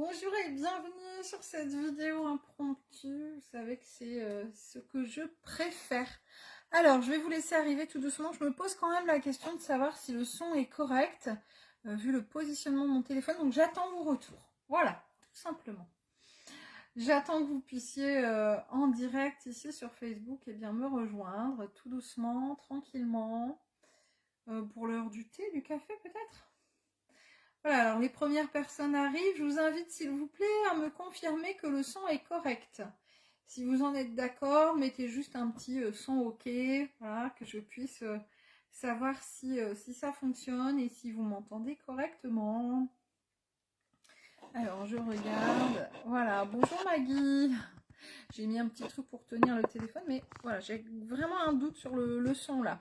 Bonjour et bienvenue sur cette vidéo impromptue. Vous savez que c'est ce que je préfère. Alors, je vais vous laisser arriver tout doucement. Je me pose quand même la question de savoir si le son est correct, vu le positionnement de mon téléphone. Donc, j'attends vos retours. Voilà, tout simplement. J'attends que vous puissiez, en direct ici sur Facebook, eh bien, me rejoindre tout doucement, tranquillement, pour l'heure du thé, du café peut-être. Voilà, alors les premières personnes arrivent. Je vous invite s'il vous plaît à me confirmer que le son est correct. Si vous en êtes d'accord, mettez juste un petit son OK, voilà, que je puisse savoir si ça fonctionne et si vous m'entendez correctement. Alors je regarde, voilà, bonjour Maggie. J'ai mis un petit truc pour tenir le téléphone, mais voilà, j'ai vraiment un doute sur le son là.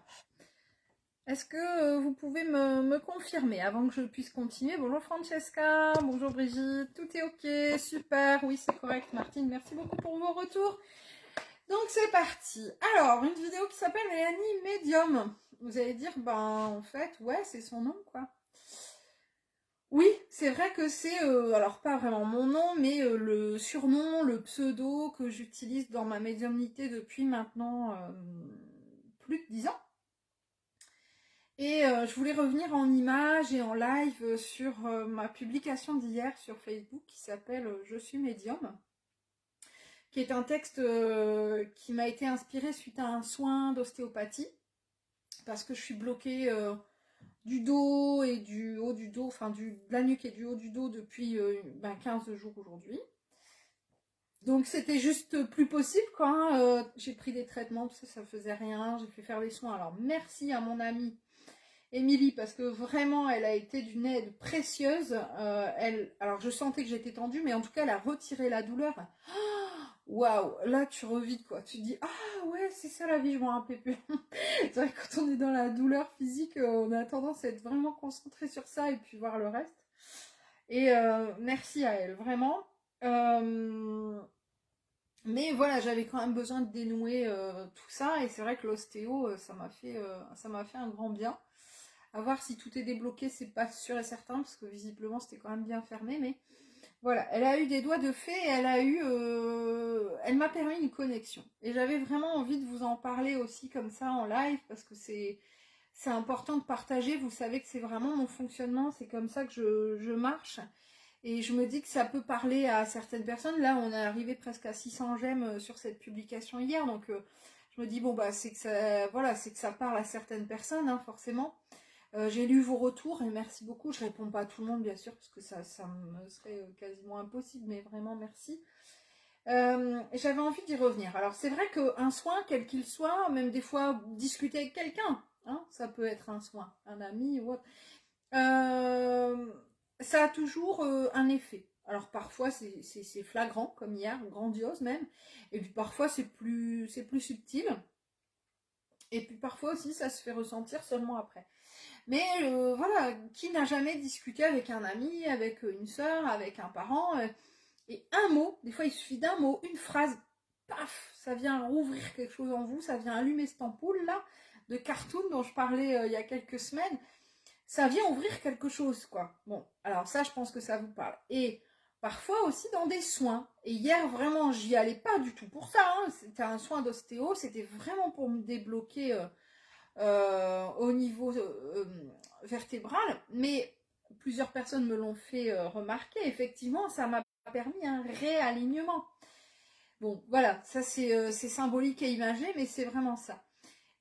Est-ce que vous pouvez me confirmer avant que je puisse continuer? Bonjour Francesca, bonjour Brigitte, tout est ok, super, oui c'est correct Martine, merci beaucoup pour vos retours. Donc c'est parti. Alors, une vidéo qui s'appelle Mélanie Medium. Vous allez dire, ben en fait, ouais, c'est son nom quoi. Oui, c'est vrai que c'est, alors pas vraiment mon nom, mais le surnom, le pseudo que j'utilise dans ma médiumnité depuis maintenant plus de 10 ans. Et je voulais revenir en images et en live sur ma publication d'hier sur Facebook qui s'appelle « Je suis médium », qui est un texte qui m'a été inspiré suite à un soin d'ostéopathie, parce que je suis bloquée du dos et du haut du dos, enfin de la nuque et du haut du dos depuis 15 jours aujourd'hui. Donc c'était juste plus possible quoi, hein. J'ai pris des traitements, tout ça, ça faisait rien, j'ai fait faire des soins. Alors merci à mon amie Émilie, parce que vraiment, elle a été d'une aide précieuse. Alors, je sentais que j'étais tendue, mais en tout cas, elle a retiré la douleur. Waouh, là, tu revis quoi. Tu te dis, ah ouais, c'est ça la vie, je m'en rappelle plus. C'est vrai que quand on est dans la douleur physique, on a tendance à être vraiment concentré sur ça et puis voir le reste. Et merci à elle, vraiment. Mais voilà, j'avais quand même besoin de dénouer tout ça. Et c'est vrai que l'ostéo, ça m'a fait un grand bien. À voir si tout est débloqué, c'est pas sûr et certain, parce que visiblement c'était quand même bien fermé, mais voilà, elle a eu des doigts de fée et elle m'a permis une connexion. Et j'avais vraiment envie de vous en parler aussi comme ça en live, parce que c'est important de partager. Vous savez que c'est vraiment mon fonctionnement, c'est comme ça que je marche. Et je me dis que ça peut parler à certaines personnes. Là, on est arrivé presque à 600 j'aime sur cette publication hier, donc je me dis bon bah c'est que ça parle à certaines personnes, hein, forcément. J'ai lu vos retours et merci beaucoup. Je réponds pas à tout le monde bien sûr parce que ça me serait quasiment impossible, mais vraiment merci. J'avais envie d'y revenir. Alors c'est vrai qu'un soin, quel qu'il soit, même des fois discuter avec quelqu'un, hein, ça peut être un soin, un ami ou autre, ça a toujours un effet. Alors parfois c'est flagrant comme hier, grandiose même, et puis parfois c'est plus subtil, et puis parfois aussi ça se fait ressentir seulement après. Mais voilà, qui n'a jamais discuté avec un ami, avec une sœur, avec un parent, et un mot, des fois il suffit d'un mot, une phrase, paf, ça vient rouvrir quelque chose en vous, ça vient allumer cette ampoule là, de cartoon dont je parlais il y a quelques semaines, ça vient ouvrir quelque chose quoi. Bon, alors ça je pense que ça vous parle. Et parfois aussi dans des soins. Et hier vraiment j'y allais pas du tout pour ça, hein. C'était un soin d'ostéo, c'était vraiment pour me débloquer au niveau vertébral, mais plusieurs personnes me l'ont fait remarquer, effectivement, ça m'a permis un réalignement. Bon, voilà, ça c'est symbolique et imagé, mais c'est vraiment ça.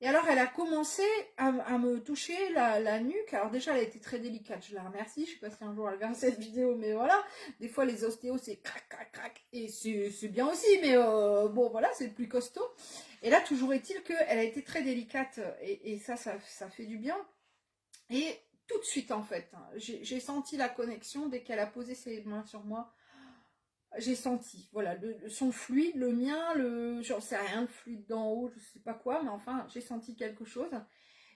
Et alors, elle a commencé à me toucher la nuque. Alors déjà, elle a été très délicate, je la remercie. Je sais pas si un jour elle verra cette vidéo, mais voilà. Des fois, les ostéos, c'est crac, crac, crac. Et c'est bien aussi, mais bon, voilà, c'est plus costaud. Et là, toujours est-il qu'elle a été très délicate. Et ça fait du bien. Et tout de suite, en fait, hein, j'ai senti la connexion dès qu'elle a posé ses mains sur moi. J'ai senti, voilà, son fluide, le mien, j'en sais rien, le fluide d'en haut, je sais pas quoi, mais enfin, j'ai senti quelque chose.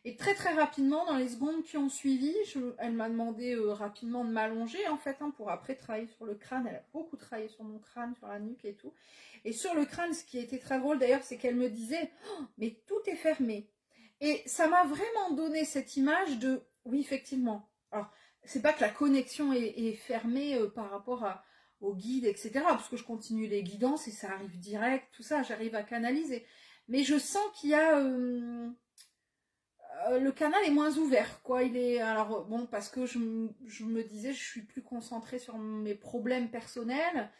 Et très très rapidement, dans les secondes qui ont suivi, elle m'a demandé rapidement de m'allonger, en fait, hein, pour après travailler sur le crâne. Elle a beaucoup travaillé sur mon crâne, sur la nuque et tout. Et sur le crâne, ce qui était très drôle d'ailleurs, c'est qu'elle me disait oh, « mais tout est fermé ». Et ça m'a vraiment donné cette image de, oui, effectivement. Alors, c'est pas que la connexion est fermée par rapport aux guides, etc. Parce que je continue les guidances et ça arrive direct, tout ça, j'arrive à canaliser. Mais je sens qu'il y a... le canal est moins ouvert, quoi. Il est... Alors, bon, parce que je me disais, je suis plus concentrée sur mes problèmes personnels.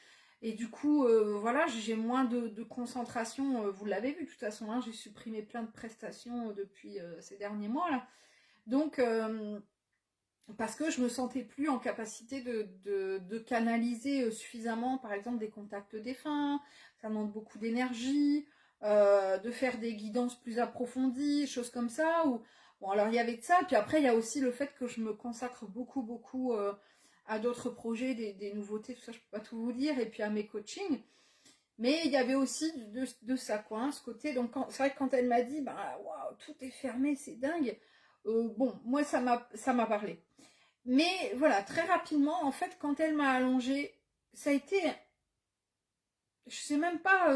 Et du coup, voilà, j'ai moins de concentration. Vous l'avez vu, de toute façon, hein, j'ai supprimé plein de prestations depuis ces derniers mois, là. Donc, parce que je me sentais plus en capacité de canaliser suffisamment, par exemple, des contacts défunts, ça demande beaucoup d'énergie, de faire des guidances plus approfondies, choses comme ça. Ou... Bon, alors il y avait de ça, puis après il y a aussi le fait que je me consacre beaucoup à d'autres projets, des nouveautés, tout ça, je peux pas tout vous dire, et puis à mes coachings. Mais il y avait aussi de ça, quoi, hein, ce côté. Donc c'est vrai que quand elle m'a dit, bah, waouh, tout est fermé, c'est dingue. Bon, moi ça m'a parlé. Mais voilà, très rapidement, en fait, quand elle m'a allongée, ça a été, je sais même pas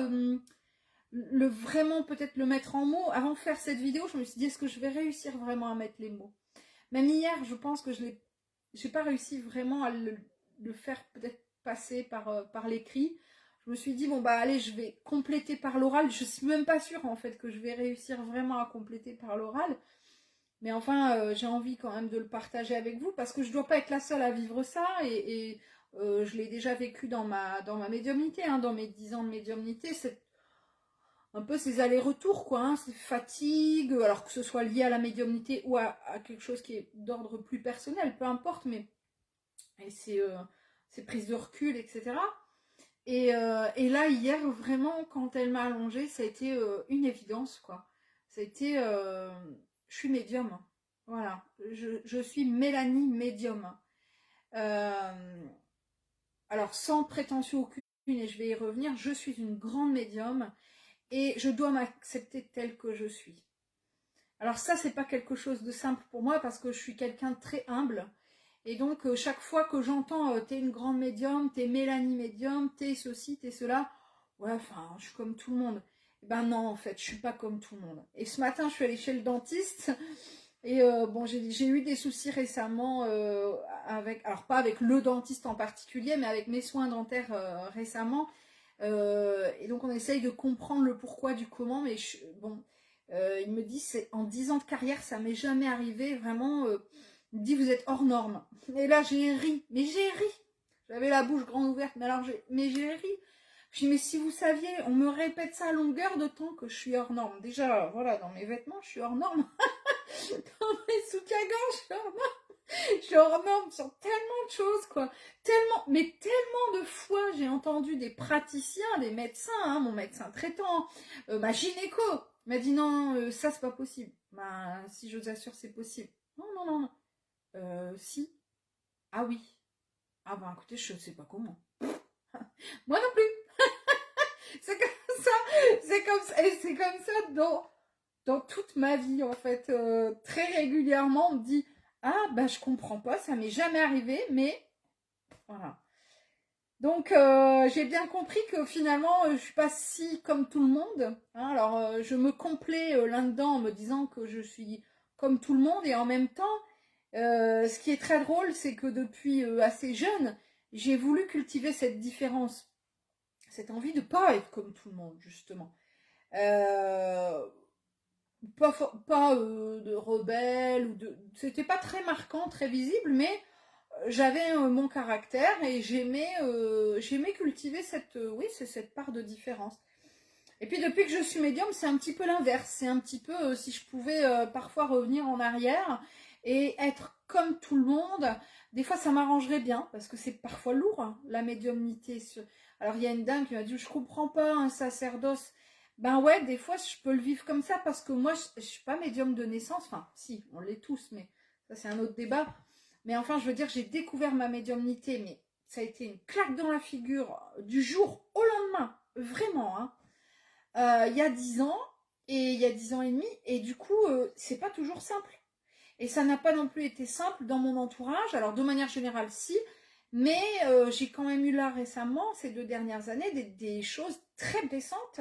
vraiment peut-être le mettre en mots. Avant de faire cette vidéo, je me suis dit, est-ce que je vais réussir vraiment à mettre les mots? Même hier, je pense que j'ai pas réussi vraiment à le faire peut-être passer par l'écrit. Je me suis dit, bon bah allez, je vais compléter par l'oral. Je suis même pas sûre en fait que je vais réussir vraiment à compléter par l'oral. Mais enfin, j'ai envie quand même de le partager avec vous parce que je ne dois pas être la seule à vivre ça et je l'ai déjà vécu dans ma médiumnité, hein, dans mes 10 ans de médiumnité. C'est un peu ces allers-retours, quoi, hein, ces fatigues, alors que ce soit lié à la médiumnité ou à quelque chose qui est d'ordre plus personnel, peu importe, mais ces prises de recul, etc. Et là, hier, vraiment, quand elle m'a allongée, ça a été une évidence, quoi. Ça a été... je suis médium. Voilà. Je suis Mélanie médium. Alors, sans prétention aucune, et je vais y revenir, je suis une grande médium et je dois m'accepter telle que je suis. Alors ça, c'est pas quelque chose de simple pour moi parce que je suis quelqu'un de très humble. Et donc, chaque fois que j'entends t'es une grande médium, t'es Mélanie médium, t'es ceci, t'es cela, ouais, enfin, je suis comme tout le monde. Eh ben non, en fait, je suis pas comme tout le monde. Et ce matin, je suis allée chez le dentiste. Et bon, j'ai eu des soucis récemment avec, alors pas avec le dentiste en particulier, mais avec mes soins dentaires récemment. Et donc on essaye de comprendre le pourquoi du comment, mais bon, il me dit, c'est en 10 ans de carrière, ça m'est jamais arrivé, vraiment, il me dit, vous êtes hors norme. Et là, j'ai ri, mais j'ai ri. J'avais la bouche grande ouverte, mais alors j'ai ri. Je dis, mais si vous saviez, on me répète ça à longueur de temps que je suis hors norme. Déjà, voilà, dans mes vêtements, je suis hors norme. Dans mes soutiens-gorge, je suis hors norme sur tellement de choses, quoi. Mais tellement de fois, j'ai entendu des praticiens, des médecins, hein, mon médecin traitant, ma gynéco, m'a dit non, ça c'est pas possible. Bah, si je vous assure, c'est possible. Non, non, non, non. Si. Ah oui. Ah bah écoutez, je sais pas comment. Moi non plus. C'est comme ça. C'est comme ça dans toute ma vie, en fait. Très régulièrement, on me dit ah, bah, je comprends pas, ça m'est jamais arrivé, mais voilà. Donc, j'ai bien compris que finalement, je suis pas si comme tout le monde. Hein. Alors, je me complais là-dedans en me disant que je suis comme tout le monde, et en même temps, ce qui est très drôle, c'est que depuis assez jeune, j'ai voulu cultiver cette différence, cette envie de pas être comme tout le monde, justement. Pas de rebelle, c'était pas très marquant, très visible, mais j'avais mon caractère et j'aimais cultiver cette part de différence. Et puis depuis que je suis médium, c'est un petit peu l'inverse. C'est un petit peu si je pouvais parfois revenir en arrière et être comme tout le monde. Des fois, ça m'arrangerait bien parce que c'est parfois lourd, hein, la médiumnité. Alors, il y a une dame qui m'a dit, je comprends pas un sacerdoce. Ben ouais, des fois, je peux le vivre comme ça parce que moi, je suis pas médium de naissance. Enfin, si, on l'est tous, mais ça, c'est un autre débat. Mais enfin, je veux dire, j'ai découvert ma médiumnité, mais ça a été une claque dans la figure du jour au lendemain. Vraiment, hein. Il y a 10 ans et il y a 10 ans et demi, et du coup, c'est pas toujours simple. Et ça n'a pas non plus été simple dans mon entourage. Alors, de manière générale, si, mais j'ai quand même eu là récemment, ces 2 dernières années, des choses très blessantes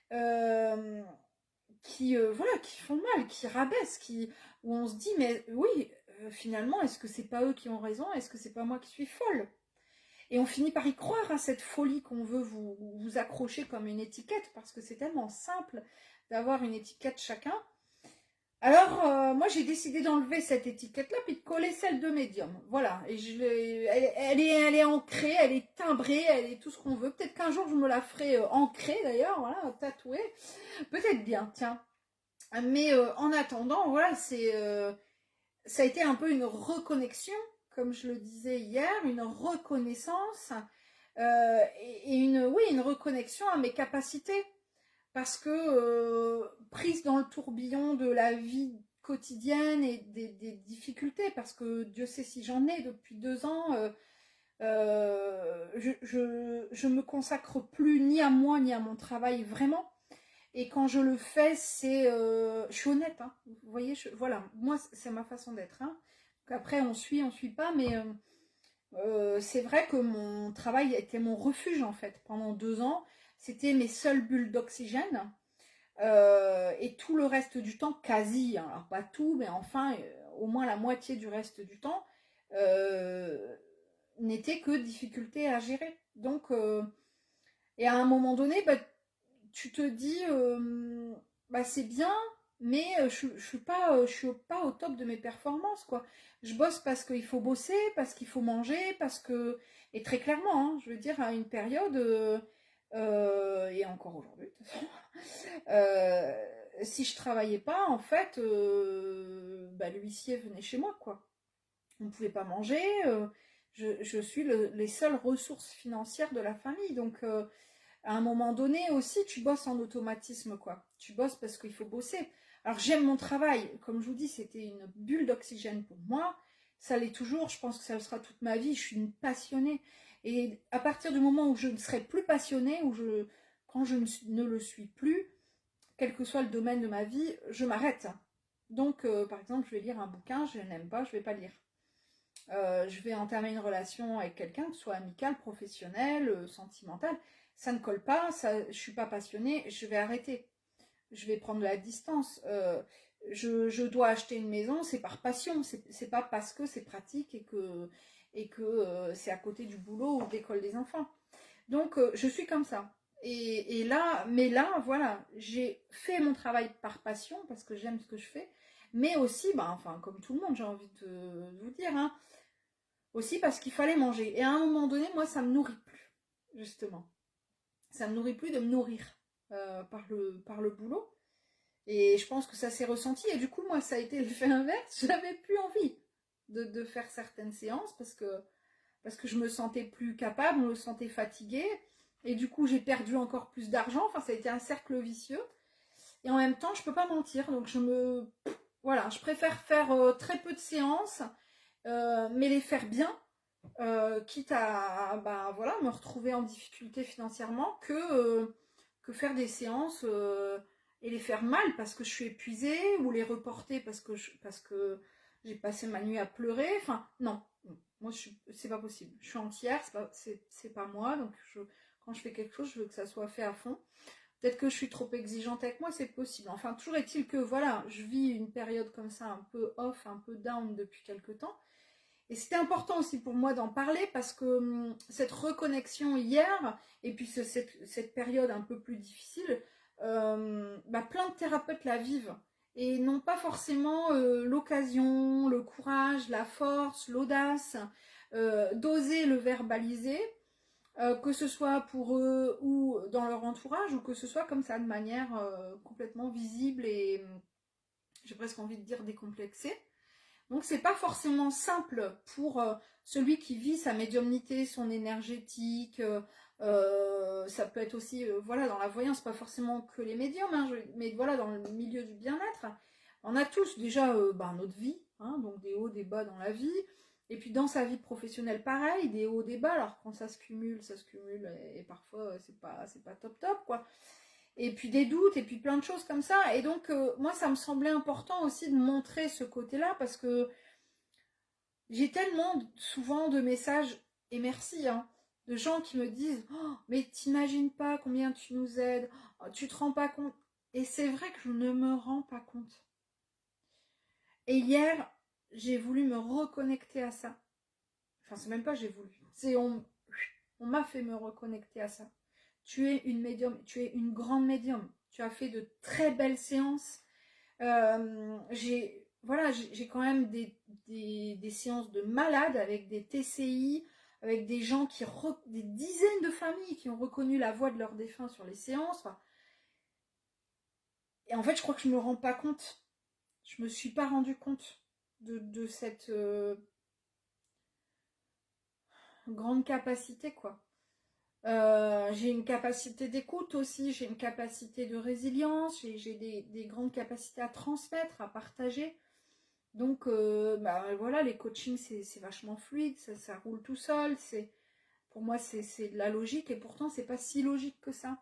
voilà, qui font mal, qui rabaissent, où on se dit, mais oui, finalement, est-ce que c'est pas eux qui ont raison? Est-ce que c'est pas moi qui suis folle? Et on finit par y croire à cette folie qu'on veut vous accrocher comme une étiquette, parce que c'est tellement simple d'avoir une étiquette chacun. Alors, moi, j'ai décidé d'enlever cette étiquette-là, puis de coller celle de médium. Voilà, et elle est ancrée, elle est timbrée, elle est tout ce qu'on veut. Peut-être qu'un jour, je me la ferai ancrée, d'ailleurs, voilà, tatouée. Peut-être bien, tiens. Mais en attendant, voilà, ça a été un peu une reconnexion, comme je le disais hier, une reconnaissance et une reconnexion à mes capacités. Parce que prise dans le tourbillon de la vie quotidienne et des difficultés, parce que Dieu sait si j'en ai depuis 2 ans, je me consacre plus ni à moi ni à mon travail vraiment. Et quand je le fais, je suis honnête, hein, vous voyez, voilà, moi c'est ma façon d'être. Hein. Après on suit pas, mais c'est vrai que mon travail était mon refuge en fait. Pendant 2 ans, c'était mes seules bulles d'oxygène. Et tout le reste du temps, quasi, hein, alors pas tout, mais enfin, au moins la moitié du reste du temps, n'était que difficulté à gérer. Donc, et à un moment donné, bah, tu te dis, bah, c'est bien, mais je suis pas au top de mes performances, quoi. Je bosse parce qu'il faut bosser, parce qu'il faut manger, parce que... Et très clairement, hein, je veux dire, à une période, et encore aujourd'hui, de toute façon, si je travaillais pas, en fait, bah, l'huissier venait chez moi, quoi. On ne pouvait pas manger, je suis les seules ressources financières de la famille, donc... à un moment donné aussi, tu bosses en automatisme, quoi. Tu bosses parce qu'il faut bosser. Alors, j'aime mon travail. Comme je vous dis, c'était une bulle d'oxygène pour moi. Ça l'est toujours. Je pense que ça le sera toute ma vie. Je suis une passionnée. Et à partir du moment où je ne serai plus passionnée, quand je ne le suis plus, quel que soit le domaine de ma vie, je m'arrête. Donc, par exemple, je vais lire un bouquin, je n'aime pas, je ne vais pas lire. Je vais entamer une relation avec quelqu'un, que ce soit amicale, professionnelle, sentimentale, ça ne colle pas, ça, je ne suis pas passionnée, je vais arrêter. Je vais prendre de la distance. Je dois acheter une maison, c'est par passion, c'est pas parce que c'est pratique et que c'est à côté du boulot ou de l'école des enfants. Donc, je suis comme ça. Et là, mais là, voilà, j'ai fait mon travail par passion parce que j'aime ce que je fais, mais aussi, bah, enfin, comme tout le monde, j'ai envie de vous dire, hein, aussi parce qu'il fallait manger. Et à un moment donné, moi, ça me nourrit plus, justement. Ça me nourrit plus de me nourrir par le boulot. Et je pense que ça s'est ressenti. Et du coup, moi, ça a été l'effet inverse. Je n'avais plus envie de faire certaines séances parce que je me sentais plus capable, je me sentais fatiguée. Et du coup, j'ai perdu encore plus d'argent. Enfin, ça a été un cercle vicieux. Et en même temps, je ne peux pas mentir. Donc, voilà, je préfère faire très peu de séances, mais les faire bien. Quitte à bah, voilà, me retrouver en difficulté financièrement que faire des séances et les faire mal parce que je suis épuisée ou les reporter parce que j'ai passé ma nuit à pleurer. Enfin, non, moi c'est pas possible. Je suis entière, c'est pas moi, donc quand je fais quelque chose, je veux que ça soit fait à fond. Peut-être que je suis trop exigeante avec moi, c'est possible. Enfin, toujours est-il que voilà, je vis une période comme ça un peu off, un peu down depuis quelques temps. Et c'était important aussi pour moi d'en parler parce que cette reconnexion hier, et puis cette période un peu plus difficile, bah, plein de thérapeutes la vivent. Et n'ont pas forcément l'occasion, le courage, la force, l'audace d'oser le verbaliser, que ce soit pour eux ou dans leur entourage, ou que ce soit comme ça de manière complètement visible et j'ai presque envie de dire décomplexée. Donc c'est pas forcément simple pour celui qui vit sa médiumnité, son énergétique. Ça peut être aussi, voilà, dans la voyance, pas forcément que les médiums, hein, mais voilà, dans le milieu du bien-être. On a tous déjà notre vie, hein, donc des hauts, des bas dans la vie. Et puis dans sa vie professionnelle, pareil, des hauts, des bas. Alors quand ça se cumule, et parfois c'est pas top top, quoi. Et puis des doutes, et puis plein de choses comme ça. Et donc, moi, ça me semblait important aussi de montrer ce côté-là, parce que j'ai tellement souvent de messages, et merci, hein, de gens qui me disent « Oh, mais t'imagines pas combien tu nous aides, oh, tu te rends pas compte ». Et c'est vrai que je ne me rends pas compte. Et hier, j'ai voulu me reconnecter à ça. Enfin, c'est même pas j'ai voulu. On m'a fait me reconnecter à ça. Tu es une médium, tu es une grande médium. Tu as fait de très belles séances. J'ai quand même des séances de malades avec des TCI, avec des gens des dizaines de familles qui ont reconnu la voix de leurs défunts sur les séances. Enfin, et en fait, je crois que je me rends pas compte. Je me suis pas rendu compte de cette grande capacité, quoi. J'ai une capacité d'écoute aussi, j'ai une capacité de résilience, j'ai des grandes capacités à transmettre, à partager. Donc, voilà, les coachings, c'est vachement fluide, ça roule tout seul. Pour moi, c'est de la logique, et pourtant, c'est pas si logique que ça.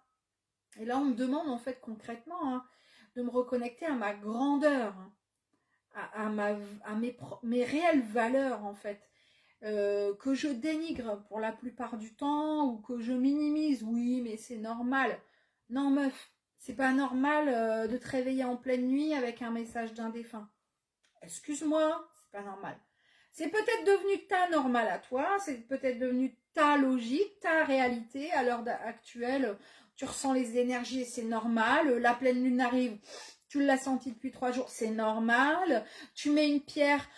Et là, on me demande, en fait, concrètement, hein, de me reconnecter à ma grandeur, hein, à mes réelles valeurs, en fait. Que je dénigre pour la plupart du temps, ou que je minimise, oui, mais c'est normal. Non, meuf, c'est pas normal de te réveiller en pleine nuit avec un message d'un défunt. Excuse-moi, c'est pas normal. C'est peut-être devenu ta normale à toi, c'est peut-être devenu ta logique, ta réalité à l'heure actuelle. Tu ressens les énergies et c'est normal. La pleine lune arrive, tu l'as senti depuis 3 jours, c'est normal. Tu mets une pierre,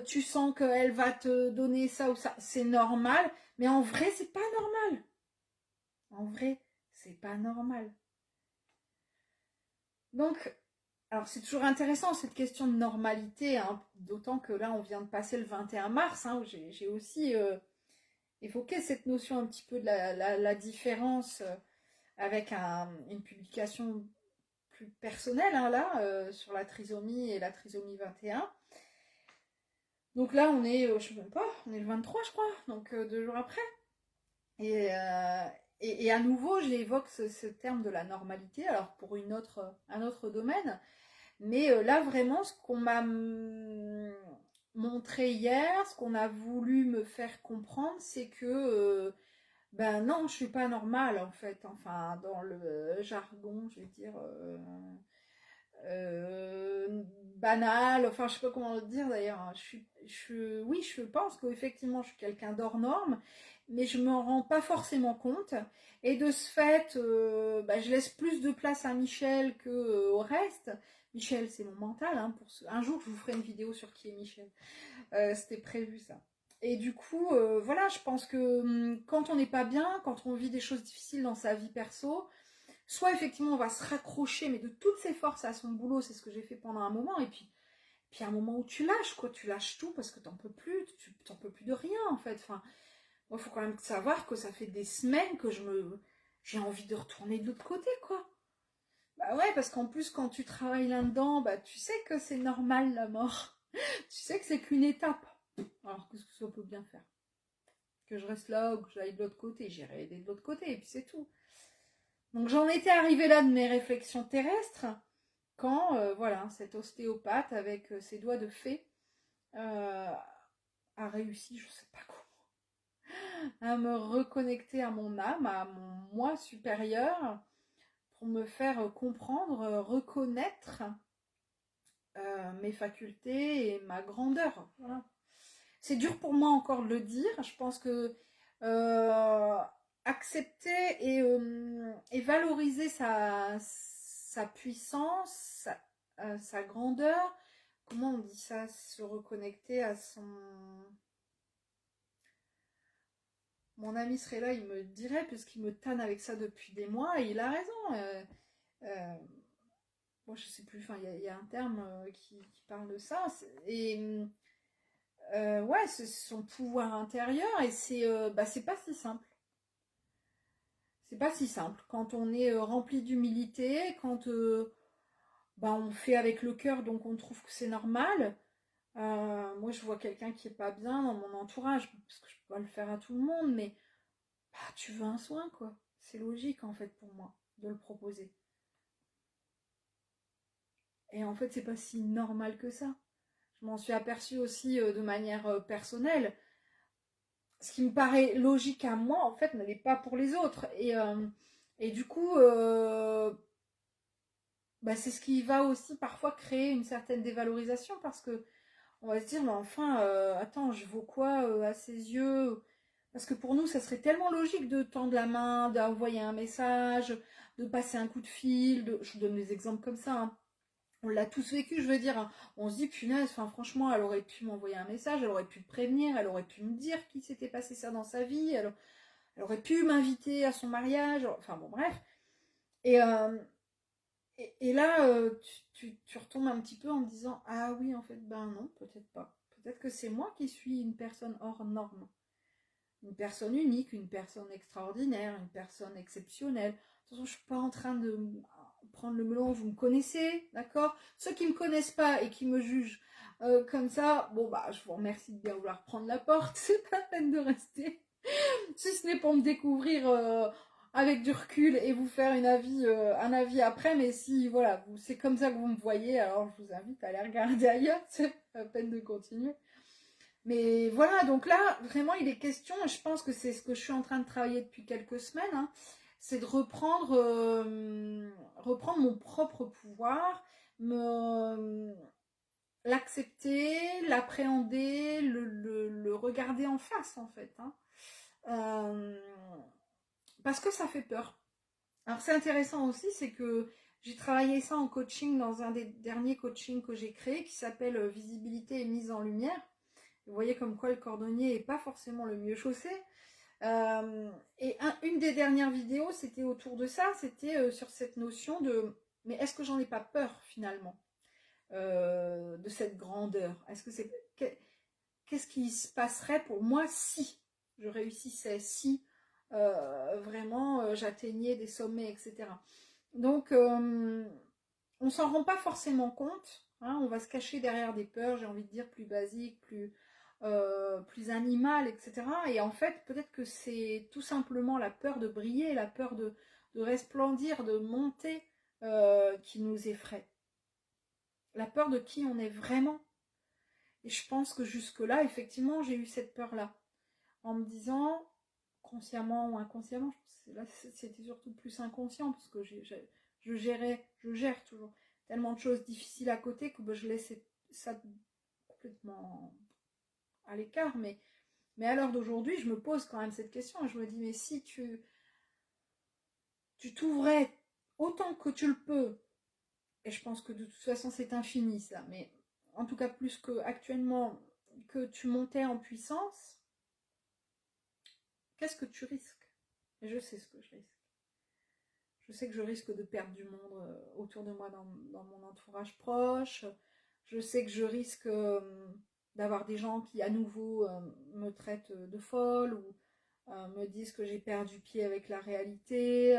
tu sens qu'elle va te donner ça ou ça, c'est normal. Mais en vrai, c'est pas normal. En vrai, c'est pas normal. Donc, alors c'est toujours intéressant cette question de normalité, hein, d'autant que là on vient de passer le 21 mars, hein, où j'ai aussi évoqué cette notion un petit peu de la différence avec une publication plus personnelle, hein, là, sur la trisomie et la trisomie 21. Donc là on est, je sais même pas, on est le 23 je crois, donc 2 jours après. Et à nouveau j'évoque ce terme de la normalité, alors pour un autre domaine. Mais là, vraiment, ce qu'on m'a montré hier, ce qu'on a voulu me faire comprendre, c'est que, ben non, je suis pas normale, en fait. Enfin, dans le jargon, je vais dire, banal, enfin, je sais pas comment le dire d'ailleurs. Hein. Oui, je pense qu'effectivement, je suis quelqu'un d'hors norme, mais je m'en rends pas forcément compte. Et de ce fait, je laisse plus de place à Michel que au reste. Michel, c'est mon mental. Hein, un jour, je vous ferai une vidéo sur qui est Michel. C'était prévu ça. Et du coup, voilà, je pense que quand on n'est pas bien, quand on vit des choses difficiles dans sa vie perso, soit effectivement on va se raccrocher, mais de toutes ses forces à son boulot, c'est ce que j'ai fait pendant un moment, et puis à un moment où tu lâches, quoi, tu lâches tout parce que t'en peux plus, tu t'en peux plus de rien en fait. Enfin, moi, il faut quand même savoir que ça fait des semaines que j'ai envie de retourner de l'autre côté, quoi. Bah ouais, parce qu'en plus, quand tu travailles là-dedans, bah tu sais que c'est normal la mort. Tu sais que c'est qu'une étape. Alors qu'est-ce que ça peut bien faire? Que je reste là ou que j'aille de l'autre côté, j'irai aider de l'autre côté, et puis c'est tout. Donc j'en étais arrivée là de mes réflexions terrestres quand, voilà, cet ostéopathe avec ses doigts de fée a réussi, je sais pas comment, à me reconnecter à mon âme, à mon moi supérieur, pour me faire comprendre, reconnaître mes facultés et ma grandeur. Voilà. C'est dur pour moi encore de le dire. Je pense que accepter et valoriser sa puissance, sa grandeur, comment on dit ça, se reconnecter à son... Mon ami serait là, il me dirait, puisqu'il me tanne avec ça depuis des mois, et il a raison. Bon, je sais plus, enfin, il y a un terme qui parle de ça. Et ouais, c'est son pouvoir intérieur, et c'est pas si simple. C'est pas si simple. Quand on est rempli d'humilité, quand on fait avec le cœur, donc on trouve que c'est normal. Moi, je vois quelqu'un qui est pas bien dans mon entourage, parce que je peux pas le faire à tout le monde, mais tu veux un soin, quoi. C'est logique, en fait, pour moi, de le proposer. Et en fait, c'est pas si normal que ça. Je m'en suis aperçue aussi de manière personnelle. Ce qui me paraît logique à moi, en fait, ne l'est pas pour les autres. Et du coup, c'est ce qui va aussi parfois créer une certaine dévalorisation, parce que on va se dire, mais enfin, attends, je vaux quoi à ses yeux? Parce que pour nous, ça serait tellement logique de tendre la main, d'envoyer un message, de passer un coup de fil. Je vous donne des exemples comme ça. Hein. On l'a tous vécu, je veux dire. Hein. On se dit, punaise, enfin, franchement, elle aurait pu m'envoyer un message, elle aurait pu me prévenir, elle aurait pu me dire qu'il s'était passé ça dans sa vie, elle aurait pu m'inviter à son mariage. Enfin, bon, bref. Et, et là, tu retombes un petit peu en me disant, ah oui, en fait, ben non, peut-être pas. Peut-être que c'est moi qui suis une personne hors norme. Une personne unique, une personne extraordinaire, une personne exceptionnelle. De toute façon, je ne suis pas en train de prendre le melon, vous me connaissez, d'accord? Ceux qui ne me connaissent pas et qui me jugent comme ça, bon bah je vous remercie de bien vouloir prendre la porte, c'est pas la peine de rester. Si ce n'est pour me découvrir avec du recul et vous faire un avis après, mais si voilà, c'est comme ça que vous me voyez, alors je vous invite à aller regarder ailleurs, c'est pas la peine de continuer. Mais voilà, donc là, vraiment, il est question, et je pense que c'est ce que je suis en train de travailler depuis quelques semaines, hein, c'est de reprendre mon propre pouvoir, l'accepter, l'appréhender, le regarder en face, en fait. Hein. Parce que ça fait peur. Alors, c'est intéressant aussi, c'est que j'ai travaillé ça en coaching dans un des derniers coachings que j'ai créé qui s'appelle Visibilité et mise en lumière. Vous voyez comme quoi le cordonnier n'est pas forcément le mieux chaussé. Et une des dernières vidéos, c'était autour de ça, c'était sur cette notion de mais est-ce que j'en ai pas peur finalement de cette grandeur? Est-ce que c'est qu'est-ce qui se passerait pour moi si je réussissais, si vraiment j'atteignais des sommets, etc. Donc on s'en rend pas forcément compte. Hein, on va se cacher derrière des peurs, j'ai envie de dire, plus basiques, plus animales, etc. Et en fait, peut-être que c'est tout simplement la peur de briller, la peur de resplendir, de monter qui nous effraie. La peur de qui on est vraiment. Et je pense que jusque-là, effectivement, j'ai eu cette peur-là. En me disant, consciemment ou inconsciemment, là c'était surtout plus inconscient, parce que je gère toujours tellement de choses difficiles à côté que je laissais ça complètement à l'écart. Mais à l'heure d'aujourd'hui, je me pose quand même cette question et je me dis, mais si tu t'ouvrais autant que tu le peux, et je pense que de toute façon c'est infini ça, mais en tout cas plus qu'actuellement, que tu montais en puissance, qu'est-ce que tu risques? Et je sais ce que je risque. Je sais que je risque de perdre du monde autour de moi dans mon entourage proche. Je sais que je risque d'avoir des gens qui à nouveau me traitent de folle ou me disent que j'ai perdu pied avec la réalité,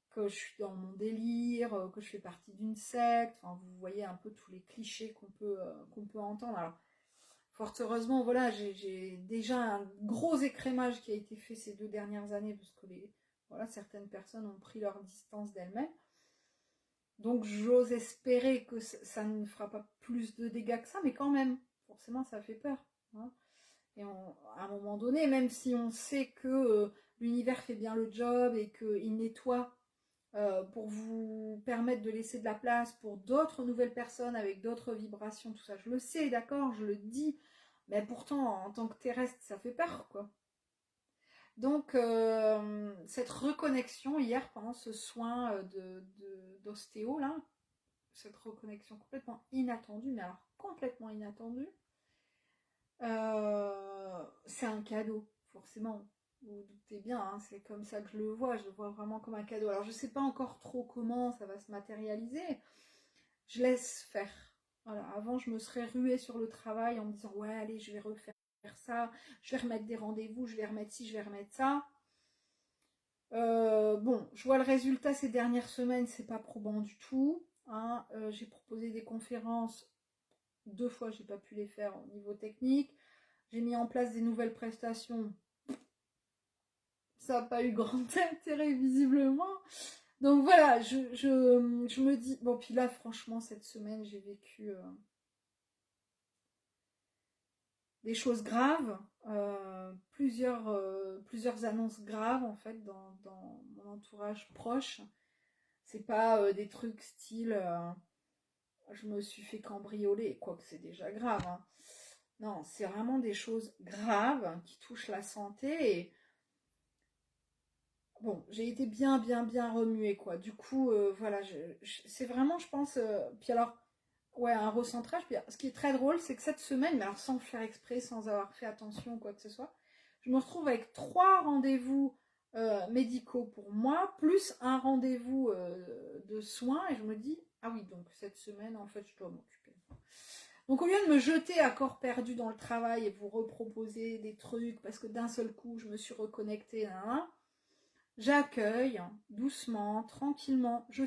que je suis dans mon délire, que je fais partie d'une secte. Enfin, vous voyez un peu tous les clichés qu'on peut entendre. Alors, fort heureusement, voilà, j'ai déjà un gros écrémage qui a été fait ces 2 dernières années parce que voilà, certaines personnes ont pris leur distance d'elles-mêmes. Donc j'ose espérer que ça ne fera pas plus de dégâts que ça, mais quand même, forcément, ça fait peur. Hein. Et à un moment donné, même si on sait que l'univers fait bien le job et qu'il nettoie pour vous permettre de laisser de la place pour d'autres nouvelles personnes avec d'autres vibrations, tout ça, je le sais, d'accord, je le dis, mais pourtant, en tant que terrestre, ça fait peur, quoi. Donc, cette reconnexion hier pendant ce soin d'ostéo, là, cette reconnexion complètement inattendue, mais alors complètement inattendue, c'est un cadeau, forcément. Vous vous doutez bien, hein, c'est comme ça que je le vois vraiment comme un cadeau. Alors je ne sais pas encore trop comment ça va se matérialiser, je laisse faire. Voilà, avant je me serais ruée sur le travail en me disant ouais allez je vais refaire ça, je vais remettre des rendez-vous, je vais remettre ci, je vais remettre ça. Bon, je vois le résultat ces dernières semaines, c'est pas probant du tout. Hein. J'ai proposé des conférences, 2 fois j'ai pas pu les faire au niveau technique. J'ai mis en place des nouvelles prestations. Ça n'a pas eu grand intérêt visiblement. Donc voilà, je me dis... Bon, puis là, franchement, cette semaine, j'ai vécu des choses graves. Plusieurs annonces graves, en fait, dans mon entourage proche. C'est pas des trucs style... je me suis fait cambrioler, quoique c'est déjà grave. Hein. Non, c'est vraiment des choses graves qui touchent la santé. Et bon, j'ai été bien, bien, bien remuée, quoi. Du coup, voilà, c'est vraiment, je pense... puis alors, ouais, un recentrage. Puis, ce qui est très drôle, c'est que cette semaine, mais alors sans le faire exprès, sans avoir fait attention ou quoi que ce soit, je me retrouve avec 3 rendez-vous médicaux pour moi, plus un rendez-vous de soins. Et je me dis, ah oui, donc cette semaine, en fait, je dois m'occuper. Donc au lieu de me jeter à corps perdu dans le travail et vous reproposer des trucs, parce que d'un seul coup, je me suis reconnectée, hein, j'accueille doucement, tranquillement. Je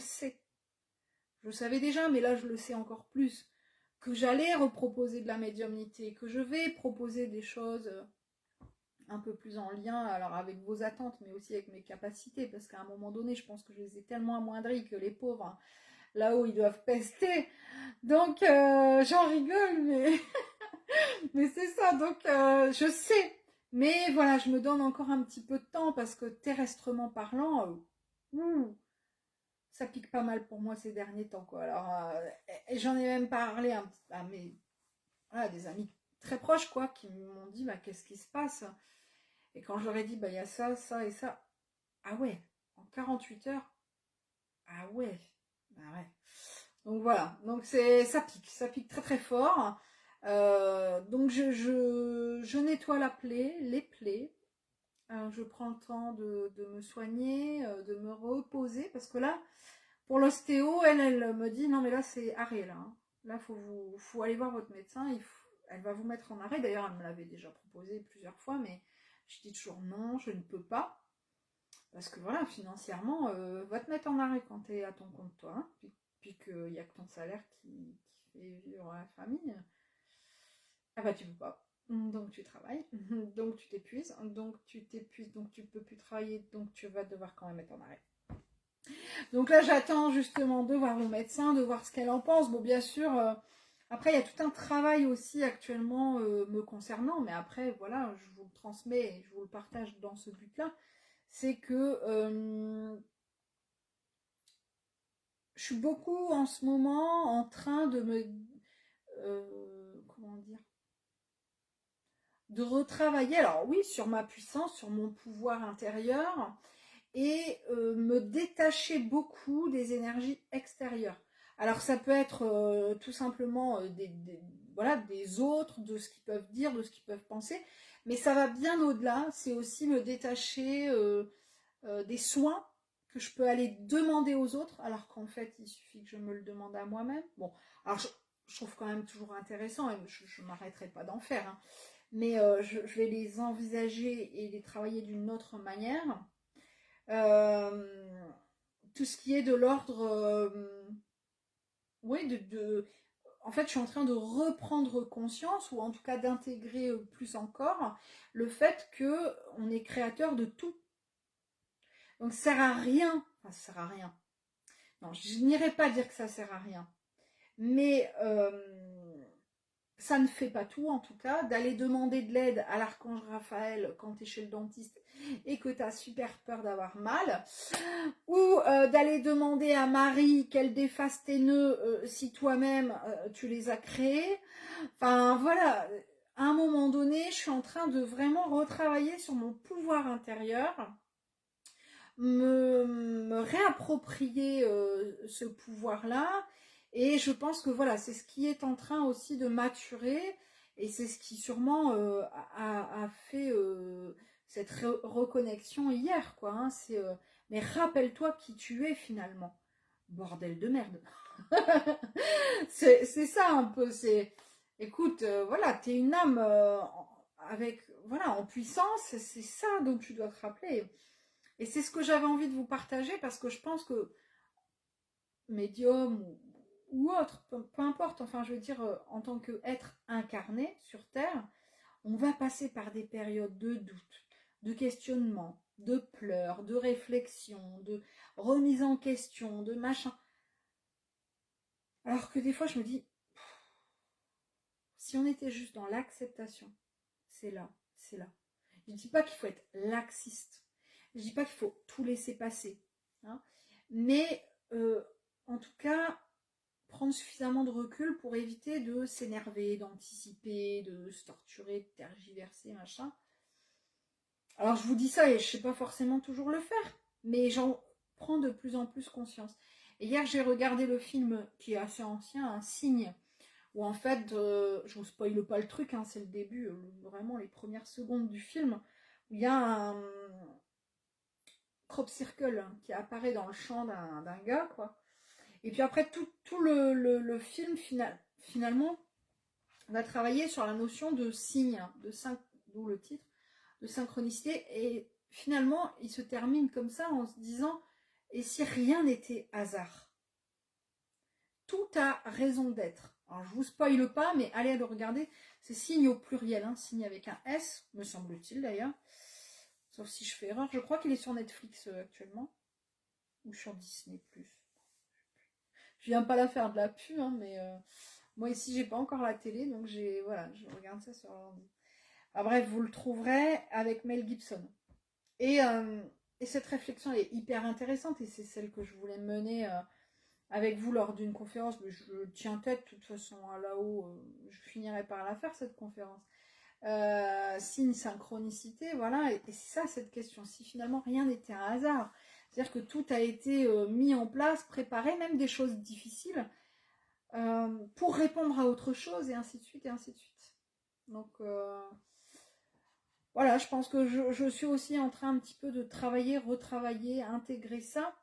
savais déjà, mais là je le sais encore plus, que j'allais reproposer de la médiumnité, que je vais proposer des choses un peu plus en lien, alors avec vos attentes, mais aussi avec mes capacités, parce qu'à un moment donné, je pense que je les ai tellement amoindris que les pauvres, hein, là-haut, ils doivent pester. Donc j'en rigole, mais, mais c'est ça, donc je sais. Mais voilà, je me donne encore un petit peu de temps, parce que terrestrement parlant, ça pique pas mal pour moi ces derniers temps, quoi. Alors, et j'en ai même parlé à mes, voilà, des amis très proches, quoi, qui m'ont dit, bah, qu'est-ce qui se passe? Et quand je leur ai dit, bah, il y a ça, ça et ça, ah ouais, en 48 heures, ah ouais, bah ouais. Donc voilà, donc ça pique très très fort. Donc je nettoie la plaie, les plaies. Je prends le temps de me soigner, de me reposer, parce que là, pour l'ostéo, elle me dit, non mais là c'est arrêt là. Hein. Là, faut aller voir votre médecin, elle va vous mettre en arrêt. D'ailleurs, elle me l'avait déjà proposé plusieurs fois, mais je dis toujours non, je ne peux pas. Parce que voilà, financièrement, va te mettre en arrêt quand tu es à ton compte, toi. Hein, puis qu'il n'y a que ton salaire qui fait vivre la famille. Ah bah tu peux pas. Donc tu travailles, donc tu t'épuises, donc tu peux plus travailler, donc tu vas devoir quand même être en arrêt. Donc là, j'attends justement de voir mon médecin, de voir ce qu'elle en pense. Bon, bien sûr, après, il y a tout un travail aussi actuellement me concernant, mais après, voilà, je vous le transmets et je vous le partage dans ce but-là. C'est que je suis beaucoup en ce moment en train de me... comment dire, de retravailler, alors oui, sur ma puissance, sur mon pouvoir intérieur, et me détacher beaucoup des énergies extérieures. Alors ça peut être tout simplement voilà, des autres, de ce qu'ils peuvent dire, de ce qu'ils peuvent penser, mais ça va bien au-delà, c'est aussi me détacher des soins que je peux aller demander aux autres, alors qu'en fait il suffit que je me le demande à moi-même. Bon, alors je trouve quand même toujours intéressant, et je ne m'arrêterai pas d'en faire, hein, mais je vais les envisager et les travailler d'une autre manière. Euh, tout ce qui est de l'ordre, oui, en fait, je suis en train de reprendre conscience, ou en tout cas d'intégrer plus encore, le fait que on est créateur de tout. Donc, ça sert à rien. Enfin, ça sert à rien. Non, je n'irai pas dire que ça sert à rien. Mais ça ne fait pas tout, en tout cas, d'aller demander de l'aide à l'archange Raphaël quand tu es chez le dentiste et que tu as super peur d'avoir mal, ou d'aller demander à Marie qu'elle défasse tes nœuds si toi-même tu les as créés. Enfin voilà, à un moment donné, je suis en train de vraiment retravailler sur mon pouvoir intérieur, me réapproprier ce pouvoir-là. Et je pense que voilà, c'est ce qui est en train aussi de maturer, et c'est ce qui sûrement a fait cette reconnexion hier, quoi. Hein. Mais rappelle-toi qui tu es finalement. Bordel de merde. c'est ça un peu. Écoute, voilà, t'es une âme avec, voilà, en puissance. C'est ça dont tu dois te rappeler. Et c'est ce que j'avais envie de vous partager, parce que je pense que médium ou autre, peu importe, enfin je veux dire, en tant qu'être incarné sur Terre, on va passer par des périodes de doute, de questionnement, de pleurs, de réflexion, de remise en question, de machin. Alors que des fois je me dis, si on était juste dans l'acceptation, c'est là, c'est là. Je ne dis pas qu'il faut être laxiste, je ne dis pas qu'il faut tout laisser passer, hein, mais en tout cas, prendre suffisamment de recul pour éviter de s'énerver, d'anticiper, de se torturer, de tergiverser, machin. Alors je vous dis ça et je sais pas forcément toujours le faire, mais j'en prends de plus en plus conscience. Et hier j'ai regardé le film qui est assez ancien, Un signe, où en fait, je vous spoile pas le truc, hein, c'est le début, vraiment les premières secondes du film, où il y a un crop circle qui apparaît dans le champ d'un gars, quoi. Et puis après, tout le film, finalement, va travailler sur la notion de signe, d'où le titre, de synchronicité. Et finalement, il se termine comme ça en se disant, et si rien n'était hasard? Tout a raison d'être. Alors, je vous spoile pas, mais allez le regarder. C'est signe au pluriel, hein, signe avec un S, me semble-t-il d'ailleurs. Sauf si je fais erreur. Je crois qu'il est sur Netflix actuellement. Ou sur Disney+. Je viens pas la faire de la pub, hein, mais moi ici, j'ai pas encore la télé, donc voilà, je regarde ça sur l'ordi. Ah, bref, vous le trouverez avec Mel Gibson. Et cette réflexion est hyper intéressante, et c'est celle que je voulais mener avec vous lors d'une conférence, mais je tiens tête de toute façon là-haut, je finirai par la faire cette conférence. Signe, synchronicité, voilà, et c'est ça cette question, si finalement rien n'était un hasard, c'est-à-dire que tout a été mis en place, préparé, même des choses difficiles, pour répondre à autre chose, et ainsi de suite, et ainsi de suite. Donc voilà, je pense que je suis aussi en train un petit peu de travailler, retravailler, intégrer ça.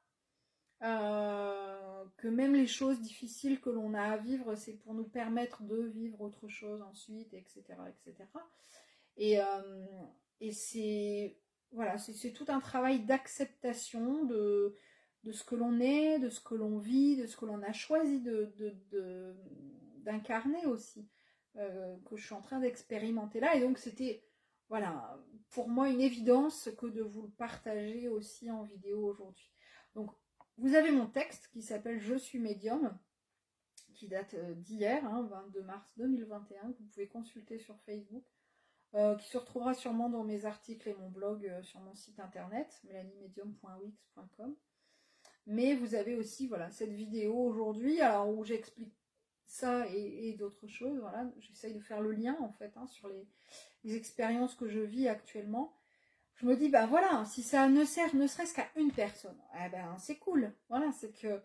Que même les choses difficiles que l'on a à vivre, c'est pour nous permettre de vivre autre chose ensuite, etc. etc. Et c'est voilà, c'est tout un travail d'acceptation de ce que l'on est, de ce que l'on vit, de ce que l'on a choisi d'incarner aussi, que je suis en train d'expérimenter là. Et donc c'était voilà, pour moi une évidence que de vous le partager aussi en vidéo aujourd'hui. Donc vous avez mon texte qui s'appelle Je suis médium, qui date d'hier, 22 mars 2021, que vous pouvez consulter sur Facebook, qui se retrouvera sûrement dans mes articles et mon blog sur mon site internet, melaniemedium.wix.com. Mais vous avez aussi voilà, cette vidéo aujourd'hui, alors où j'explique ça et d'autres choses. Voilà, j'essaye de faire le lien en fait sur les expériences que je vis actuellement. Je me dis, ben voilà, si ça ne sert ne serait-ce qu'à une personne, eh ben c'est cool. Voilà, c'est que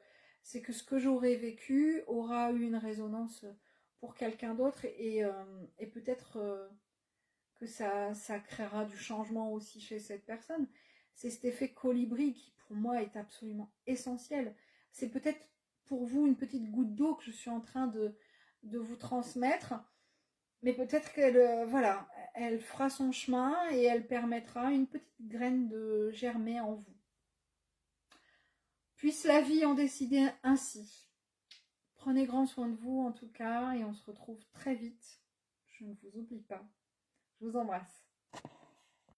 ce que j'aurais vécu aura eu une résonance pour quelqu'un d'autre et peut-être que ça créera du changement aussi chez cette personne. C'est cet effet colibri qui pour moi est absolument essentiel. C'est peut-être pour vous une petite goutte d'eau que je suis en train de vous transmettre. Mais peut-être qu'elle voilà, elle fera son chemin et elle permettra à une petite graine de germer en vous. Puisse la vie en décider ainsi. Prenez grand soin de vous en tout cas et on se retrouve très vite. Je ne vous oublie pas. Je vous embrasse.